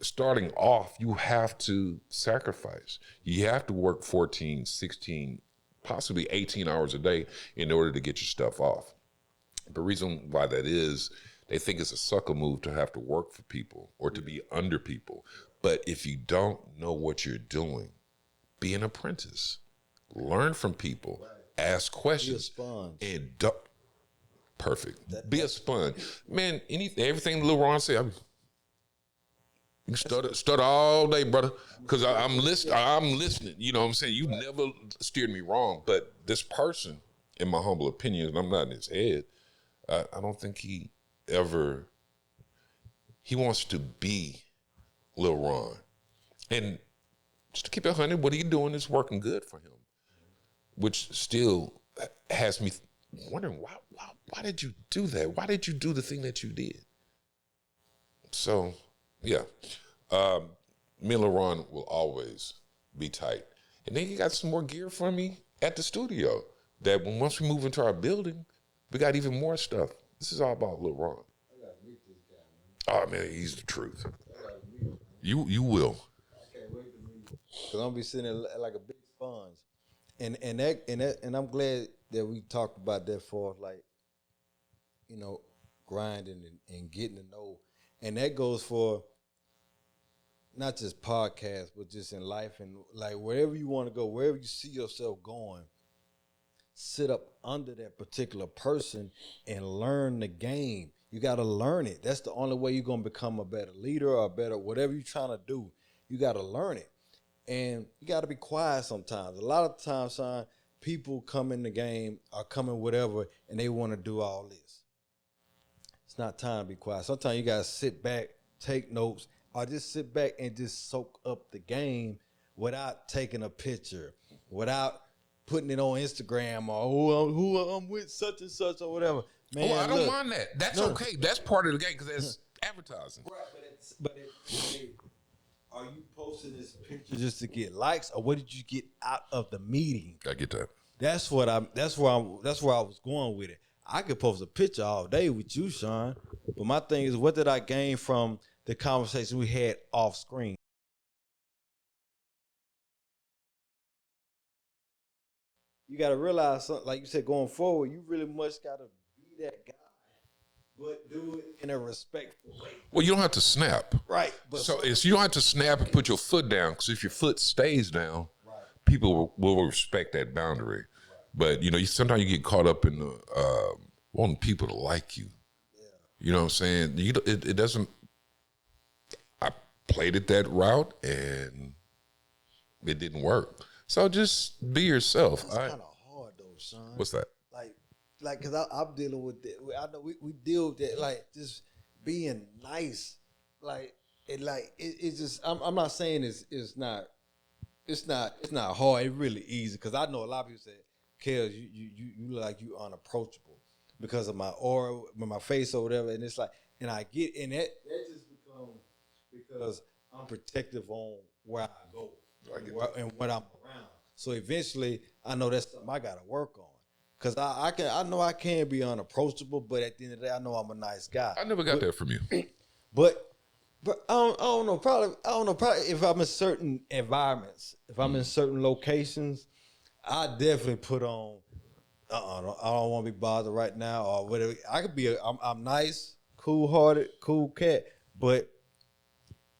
starting off, you have to sacrifice. You have to work 14, 16, possibly 18 hours a day in order to get your stuff off. The reason why that is, they think it's a sucker move to have to work for people or to be under people. But if you don't know what you're doing, be an apprentice. Learn from people. Ask questions. Be a sponge. And be a sponge. Man, everything Lil Ron said, you can stutter all day, brother, because I'm listening. You know what I'm saying? You never steered me wrong. But this person, in my humble opinion, and I'm not in his head, I don't think he wants to be Lil Ron. And just to keep it 100, what he's doing is working good for him, which still has me wondering, why did you do that? Why did you do the thing that you did? So, yeah, me and Lil Ron will always be tight. And then he got some more gear for me at the studio that once we move into our building, we got even more stuff. This is all about Lil Ron. I gotta meet this guy, man. Oh, man, he's the truth. You will. I can't wait to meet him. Cause I'm gonna be sitting there like a big sponge, and I'm glad that we talked about that for like, you know, grinding and getting to know, and that goes for not just podcasts, but just in life and like wherever you want to go, wherever you see yourself going, sit up under that particular person and learn the game. You got to learn it. That's the only way you're going to become a better leader or a better whatever you're trying to do. You got to learn it. And you got to be quiet sometimes. A lot of times, son, people come in the game or come in whatever and they want to do all this. It's not time to be quiet. Sometimes you got to sit back, take notes, or just sit back and just soak up the game without taking a picture, without putting it on Instagram or who I'm with such and such or whatever. Man, I don't mind that. That's okay. That's part of the game because that's advertising. Right, but are you posting this picture just to get likes, or what did you get out of the meeting? I get that. That's where I was going with it. I could post a picture all day with you, Sean, but my thing is, what did I gain from the conversation we had off screen? You got to realize, something, like you said, going forward, you really much got to be that guy, but do it in a respectful way. Well, you don't have to snap. Right. So you don't have to snap and put your foot down, because if your foot stays down, right, people will respect that boundary. Right. But, you know, sometimes you get caught up in the wanting people to like you. Yeah. You know what I'm saying? It doesn't. I played it that route and it didn't work. So just be yourself. That's kind of hard though, son. What's that? Like, cause I'm dealing with that. I know we deal with that. Like, just being nice. It's just. I'm not saying it's not hard. It's really easy. Cause I know a lot of people say, "Kells, you look like you unapproachable because of my aura, with my face or whatever." And it's like, and I get, and that just becomes because I'm protective on where I go and what I'm around. So eventually, I know that's something I got to work on. Cause I know I can be unapproachable, but at the end of the day, I know I'm a nice guy. I never got that from you. But I don't know. Probably if I'm in certain environments, if I'm in certain locations, I definitely put on. I don't want to be bothered right now or whatever. I could be. I'm nice, cool-hearted, cool cat, but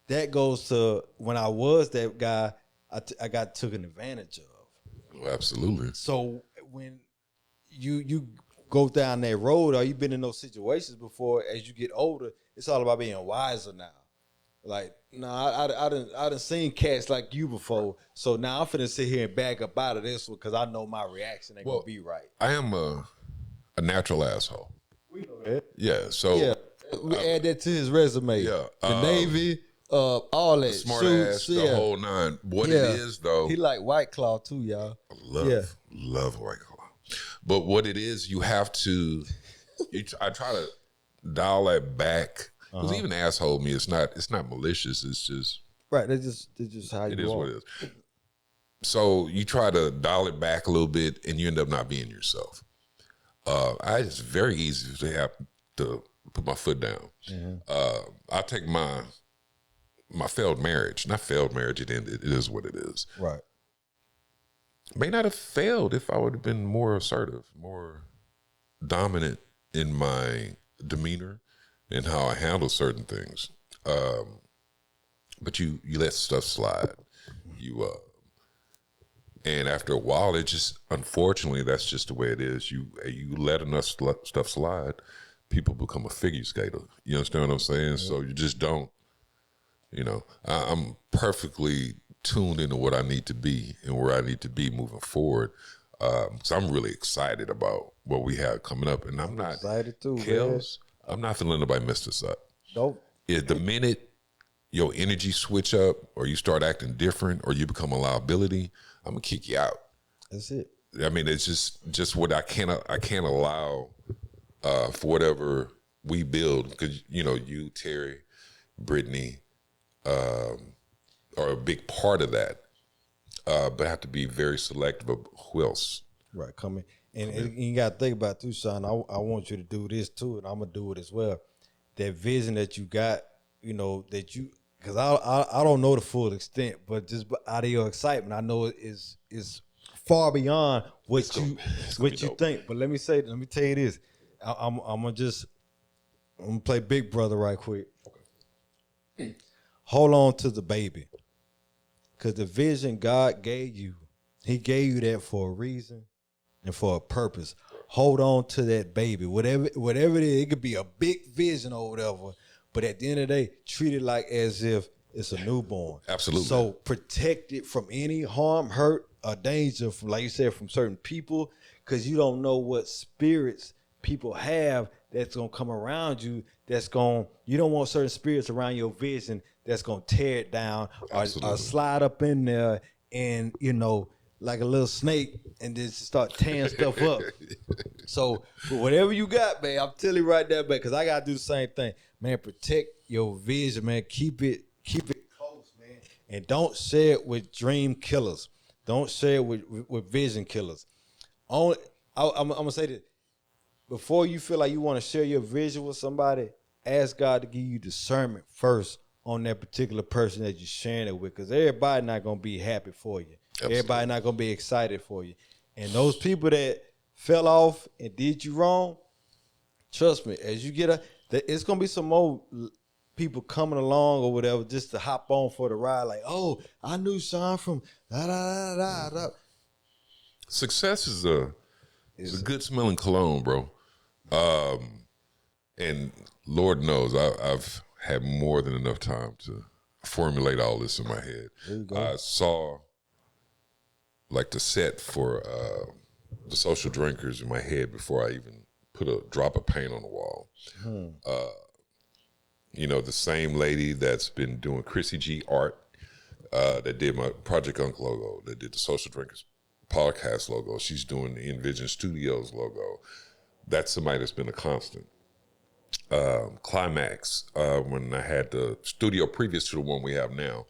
that goes to when I was that guy. I got taken advantage of. Oh, absolutely. So when you go down that road, or you've been in those situations before, as you get older, it's all about being wiser now. Like, I done seen cats like you before, so now I'm finna sit here and back up out of this one because I know my reaction ain't gonna be right. I am a natural asshole. We know that. Yeah, so Yeah, we add that to his resume. Yeah, the Navy, all that, smart suits, ass, the whole nine. What it is though, he like White Claw too, y'all. Love White Claw. But what it is, you have to. I try to dial that back. Because even asshole me, it's not malicious. It's just right. That's just how you. It is what it is. So you try to dial it back a little bit, and you end up not being yourself. It's very easy to have to put my foot down. Mm-hmm. I take my failed marriage, not failed marriage. It ended. It is what it is. Right. May not have failed if I would have been more assertive, more dominant in my demeanor and how I handle certain things. But you let stuff slide. And after a while, it just, unfortunately, that's just the way it is. You let enough stuff slide, people become a figure skater. You understand what I'm saying? So you just don't, I'm perfectly tuned into what I need to be and where I need to be moving forward. So I'm really excited about what we have coming up. And I'm not excited too, Kells, I'm not feeling nobody mess this up. Nope. Is the minute your energy switch up or you start acting different or you become a liability, I'm gonna kick you out. That's it. I mean, it's just what I can't allow for whatever we build, because you, Terry, Brittany, are a big part of that. But I have to be very selective of who else. Right, coming. And you got to think about too, son. I want you to do this too, and I'm gonna do it as well. That vision that you got, that you, because I don't know the full extent, but just out of your excitement, I know it is far beyond what you think. But let me tell you this. I'm gonna play Big Brother right quick. Okay. Hold on to the baby, because the vision God gave you, He gave you that for a reason and for a purpose. Hold on to that baby, whatever it is. It could be a big vision or whatever, but at the end of the day, treat it like as if it's a newborn. Absolutely. So protect it from any harm, hurt, or danger from, like you said, from certain people, because you don't know what spirits people have that's gonna come around you. You don't want certain spirits around your vision that's gonna tear it down or slide up in there and like a little snake and just start tearing stuff up. So whatever you got, man, I'm telling you right there, man, because I gotta do the same thing, man. Protect your vision, man. Keep it close, man, and don't share it with dream killers. Don't share it with vision killers. I'm gonna say this: before you feel like you want to share your vision with somebody, ask God to give you discernment first on that particular person that you're sharing it with, because everybody not gonna be happy for you. Absolutely. Everybody not gonna be excited for you. And those people that fell off and did you wrong, trust me, as you get it's gonna be some more people coming along or whatever just to hop on for the ride. Like, oh, I knew Sean from da da da da. Success is a good smelling cologne, bro. And Lord knows I've had more than enough time to formulate all this in my head. I saw like the set for the Soulcial Drinkers in my head before I even put a drop of paint on the wall. You know, the same lady that's been doing Chrissy G art, that did my Project Unk logo, that did the Soulcial Drinkers Podcast logo. She's doing the Envision Studios logo. That's somebody that's been a constant. Climax, when I had the studio previous to the one we have now,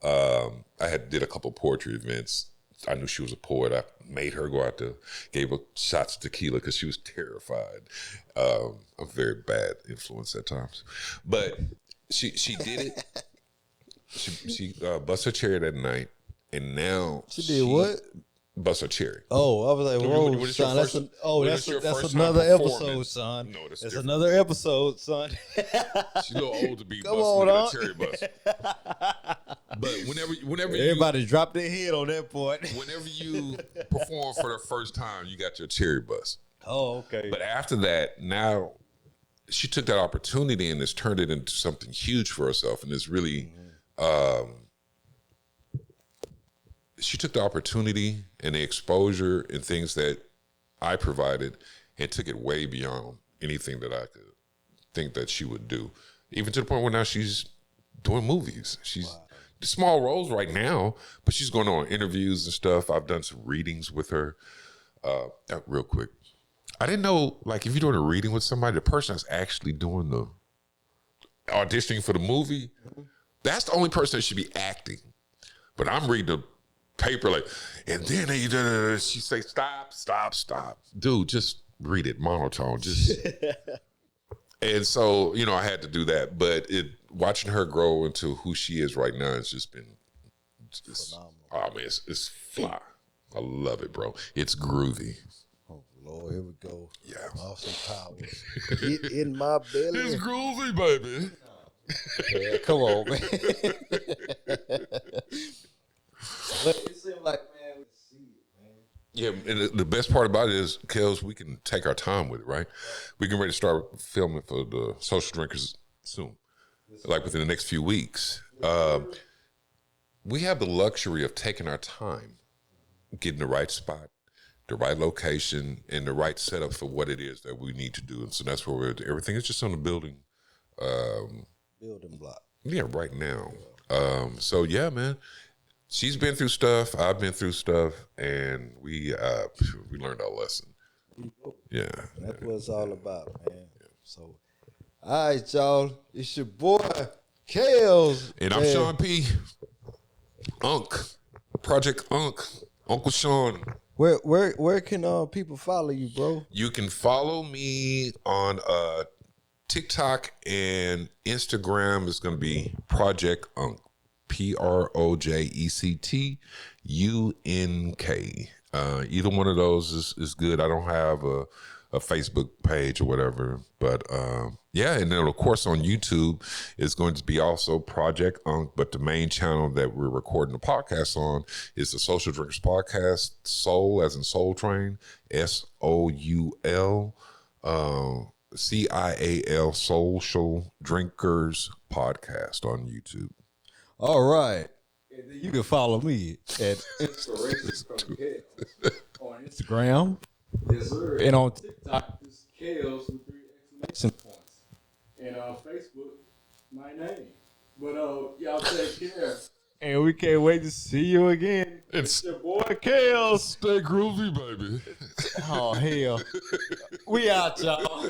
I did a couple poetry events. I knew she was a poet. I made her go out there, gave her shots of tequila because she was terrified. A very bad influence at times, but she did it. She bust her cherry that night, and now she did what? Bust her cherry. Oh, I was like, whoa, son, that's another episode, son. No, that's another episode, son. She's a little old to be busting a cherry bust. But whenever everybody drop their head on that point. Whenever you perform for the first time, you got your cherry bust. Oh, okay. But after that, now she took that opportunity and has turned it into something huge for herself, and it's really. She took the opportunity and the exposure and things that I provided and took it way beyond anything that I could think that she would do. Even to the point where now she's doing movies. She's small roles right now, but she's going on interviews and stuff. I've done some readings with her. Real quick. I didn't know, like, if you're doing a reading with somebody, the person that's actually doing the auditioning for the movie, that's the only person that should be acting. But I'm reading the paper like, and then she say, stop. Dude, just read it monotone. Just and so, you know, I had to do that. But watching her grow into who she is right now has just been phenomenal. Oh man, it's fly. I love it, bro. It's groovy. Oh Lord, here we go. Yeah. Awesome powers. Get in my belly. It's groovy, baby. Yeah, come on, man. But it seemed like, man, we see it, man. Yeah, and the best part about it is, Kells, we can take our time with it, right? We can ready to start filming for the Soulcial Drinkers soon, like within the next few weeks. We have the luxury of taking our time, getting the right spot, the right location, and the right setup for what it is that we need to do. And so that's where everything is just on the building block. Yeah, right now. So yeah, man. She's been through stuff. I've been through stuff, and we learned our lesson. Yeah, that's what it's all about, man. Yeah. So, all right, y'all. It's your boy Kells, and I'm Sean P. Unk, Project Unk, Uncle Sean. Where can people follow you, bro? You can follow me on TikTok and Instagram. It's going to be Project Unk. PROJECTUNK. Either one of those is good. I don't have a Facebook page or whatever, but yeah. And then of course on YouTube is going to be also Project Unk, but the main channel that we're recording the podcast on is the Soulcial Drinkers Podcast. Soul as in Soul Train, SOUL. CIAL, Soulcial Drinkers Podcast on YouTube. All right. And then you can follow me at Inspirations from Kells on Instagram. Yes, sir. And on TikTok, it's Kells with 3 exclamation points. And on Facebook, my name. But y'all take care. And we can't wait to see you again. It's your boy Kells. Stay groovy, baby. Oh, hell. We out, y'all.